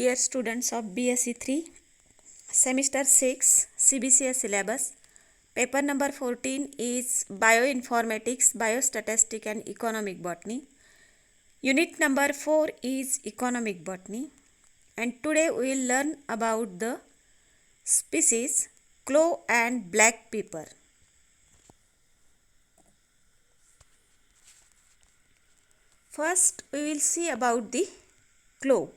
dear students of BSc 3, semester 6, CBCS syllabus. Paper number 14 is Bioinformatics, Biostatistics and Economic Botany. Unit number 4 is Economic Botany. And today we will learn about the species clove and black pepper. First we will see about the clove.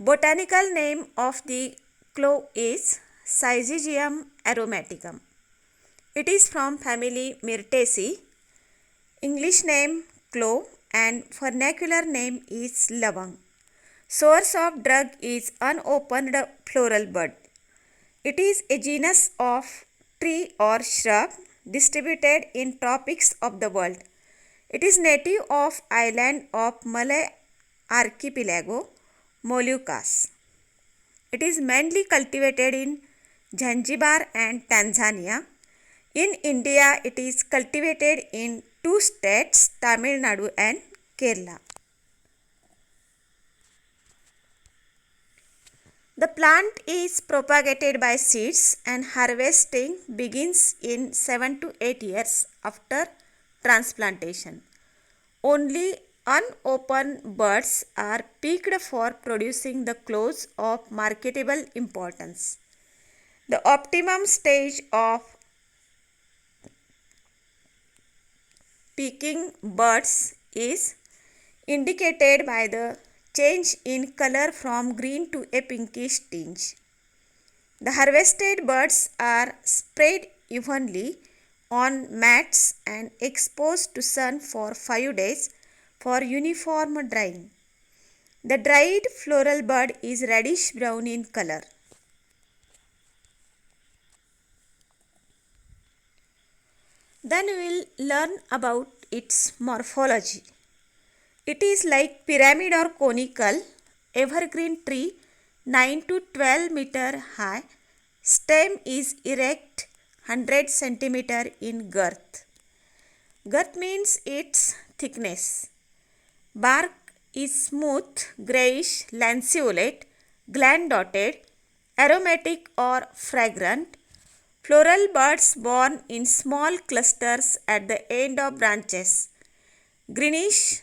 Botanical name of the clove is Syzygium aromaticum. It is from family Myrtaceae. English name clove and vernacular name is lavang. Source of drug is unopened floral bud. It is a genus of tree or shrub distributed in tropics of the world. It is native of island of Malay archipelago, Moluccas. It is mainly cultivated in Zanzibar and Tanzania. In India, it is cultivated in two states, Tamil Nadu and Kerala. The plant is propagated by seeds and harvesting begins in 7 to 8 years after transplantation. Only unopened buds are picked for producing the cloves of marketable importance. The optimum stage of picking buds is indicated by the change in color from green to a pinkish tinge. The harvested buds are spread evenly on mats and exposed to sun for 5 days for uniform drying. The dried floral bud is reddish brown in color. Then we will learn about its morphology. It is like pyramid or conical evergreen tree 9 to 12 meter high. Stem is erect 100 cm in girth. Girth means its thickness. Bark is smooth, grayish, lanceolate, gland dotted, aromatic or fragrant. Floral buds born in small clusters at the end of branches. Greenish,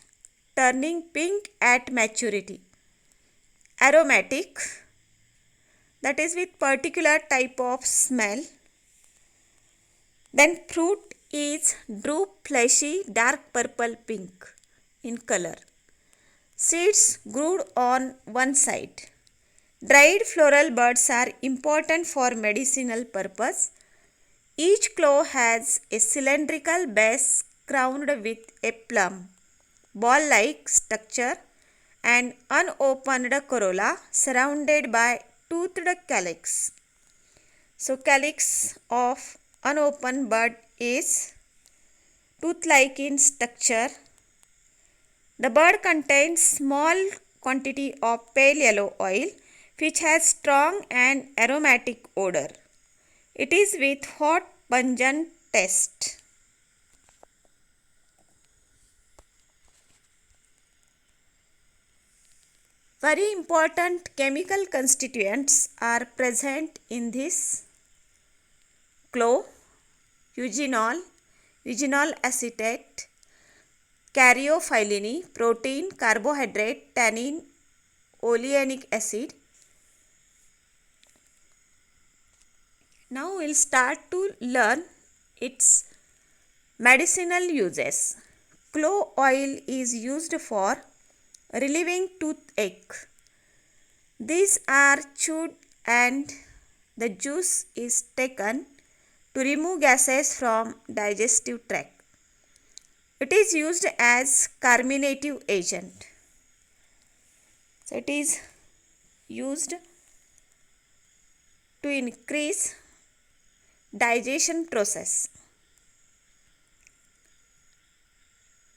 turning pink at maturity. Aromatic, that is with particular type of smell. Then fruit is drupe, fleshy, dark purple pink in color. Seeds glued on one side. Dried floral buds are important for medicinal purpose. Each clove has a cylindrical base crowned with a plum, ball-like structure and unopened corolla surrounded by toothed calyx. So calyx of unopened bud is tooth-like in structure. The bud contains small quantity of pale yellow oil which has strong and aromatic odor. It is with hot pungent taste. Very important chemical constituents are present in this clove: eugenol, eugenol acetate, caryophyllene, protein, carbohydrate, tannin, oleanic acid. Now we will start to learn its medicinal uses. Clove oil is used for relieving toothache. These are chewed and the juice is taken to remove gases from digestive tract. It is used as carminative agent. So it is used to increase digestion process.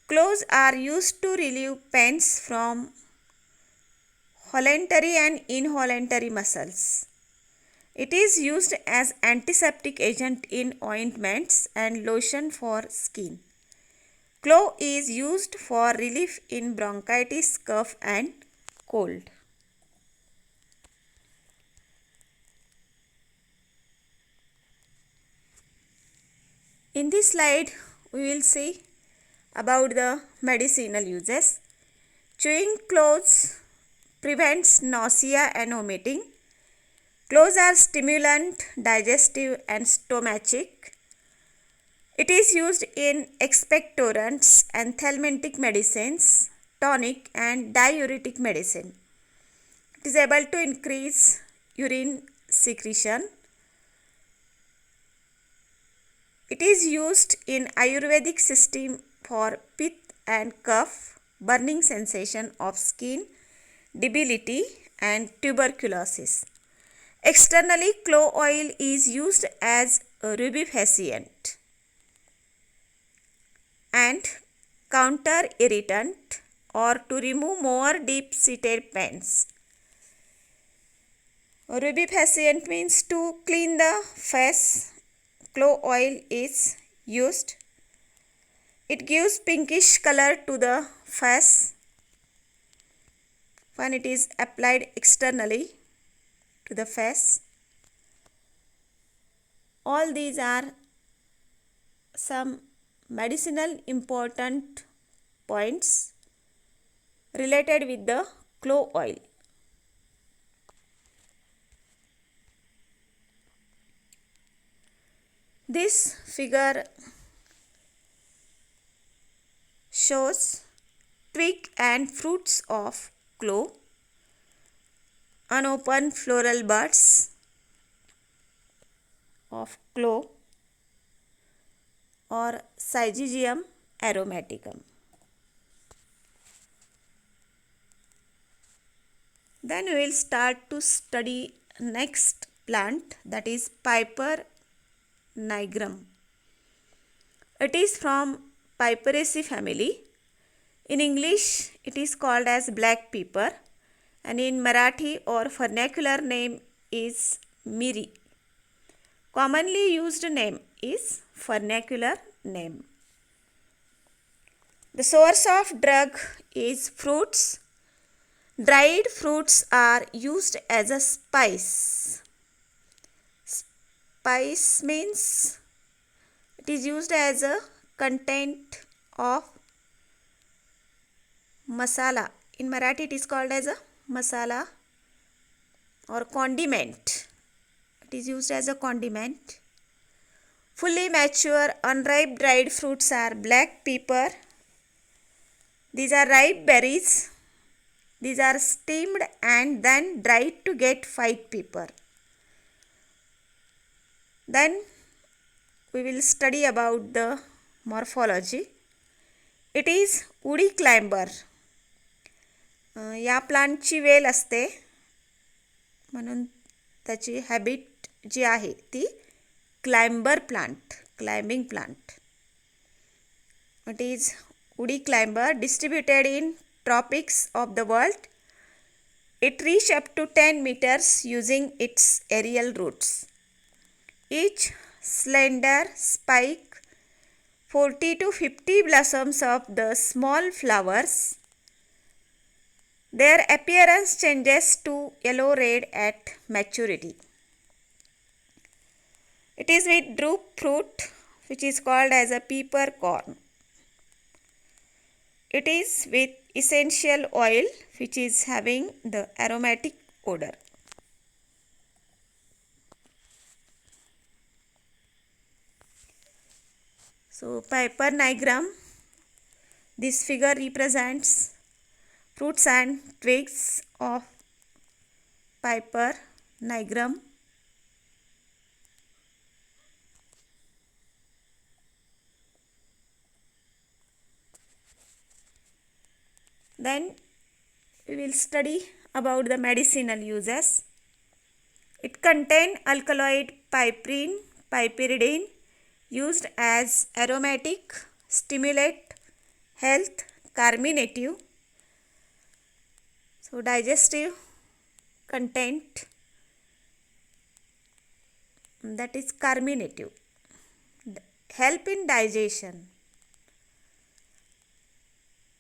Cloves are used to relieve pains from voluntary and involuntary muscles. It is used as antiseptic agent in ointments and lotion for skin. Clove is used for relief in bronchitis, cough and cold. In this slide, we will see about the medicinal uses. Chewing cloves prevents nausea and vomiting. Cloves are stimulant, digestive and stomachic. It is used in expectorants, anthelmintic medicines, tonic and diuretic medicine. It is able to increase urine secretion. It is used in Ayurvedic system for pith and cough, burning sensation of skin, debility and tuberculosis. Externally, clove oil is used as a rubefacient and counter irritant or to remove more deep seated pains. Rubefacient means to clean the face. Clove oil is used. It gives pinkish color to the face when it is applied externally to the face. All these are some medicinal important points related with the clove oil. This figure shows twig and fruits of clove, unopened floral buds of clove or Syzygium aromaticum. Then we will start to study next plant, that is Piper nigrum. It is from Piperaceae family. In English it is called as black pepper and in Marathi or vernacular name is miri. Commonly used name is vernacular name. The source of drug is fruits. Dried fruits are used as a spice. Spice means it is used as a content of masala. In Marathi it is called as a masala or condiment. It is used as a condiment. Fully mature unripe dried fruits are black pepper. These are ripe berries. These are steamed and then dried to get white pepper. Then we will study about the morphology. It is woody climber. या प्लांटची well असते म्हणून त्याची habit जी आहे ती climber plant, climbing plant. It is woody climber distributed in tropics of the world. It reaches up to 10 meters using its aerial roots. Each slender spike 40 to 50 blossoms of the small flowers. Their appearance changes to yellow-red at maturity. It is with drupe fruit which is called as a peppercorn. It is with essential oil which is having the aromatic odor. So Piper nigrum, this figure represents fruits and twigs of Piper nigrum. Then we will study about the medicinal uses. It contains alkaloid piperine, piperidine, used as aromatic, stimulate, health, carminative. So digestive content, that is carminative, help in digestion.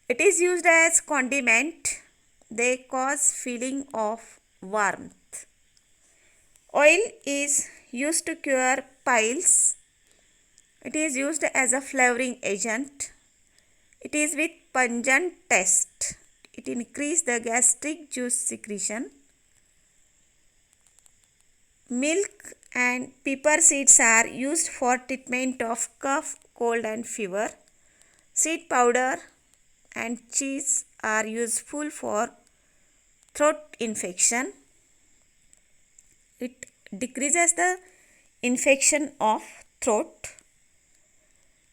It is used as condiment. They cause feeling of warmth. Oil is used to cure piles. It is used as a flavoring agent. It is with pungent taste. It increases the gastric juice secretion. Milk and pepper seeds are used for treatment of cough, cold and fever. Seed powder and cheese are useful for throat infection. It decreases the infection of throat.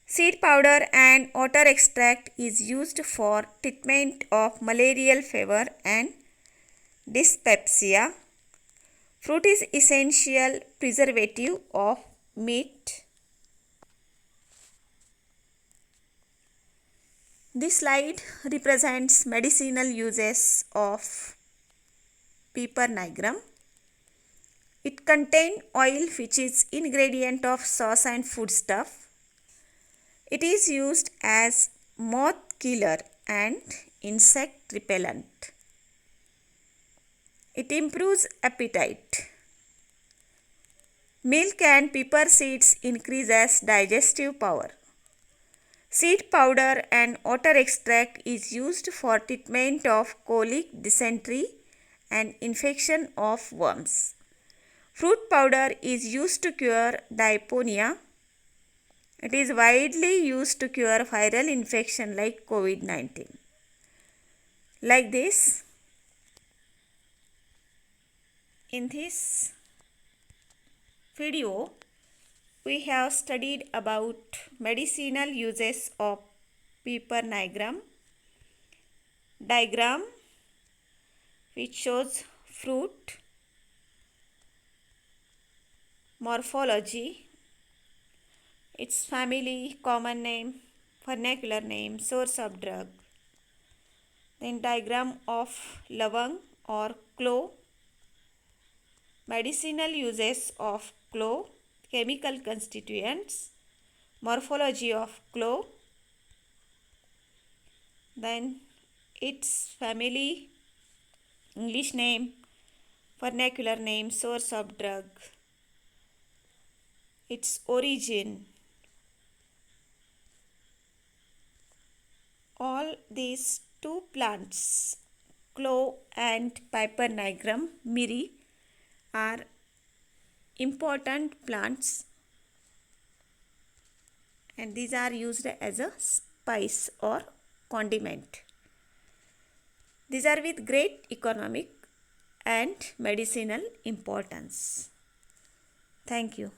Seed powder and water extract is used for treatment of malarial fever and dyspepsia. Fruit is essential preservative of meat. This slide represents medicinal uses of Piper nigrum. It contains oil which is ingredient of sauce and foodstuff. It is used as moth killer and insect repellent. It improves appetite. Milk and pepper seeds increases digestive power. Seed powder and water extract is used for treatment of colic, dysentery and infection of worms. Fruit powder is used to cure diarrhea. It is widely used to cure viral infection like COVID-19. Like this, in this video, we have studied about medicinal uses of Piper nigrum. Diagram which shows fruit, morphology, its family, common name, vernacular name, source of drug. Then diagram of lavang or clove, medicinal uses of clove, chemical constituents, morphology of clove, then its family, English name, vernacular name, source of drug, its origin. All these two plants, clove and Piper nigrum miri, are important plants and these are used as a spice or condiment. These are with great economic and medicinal importance. Thank you.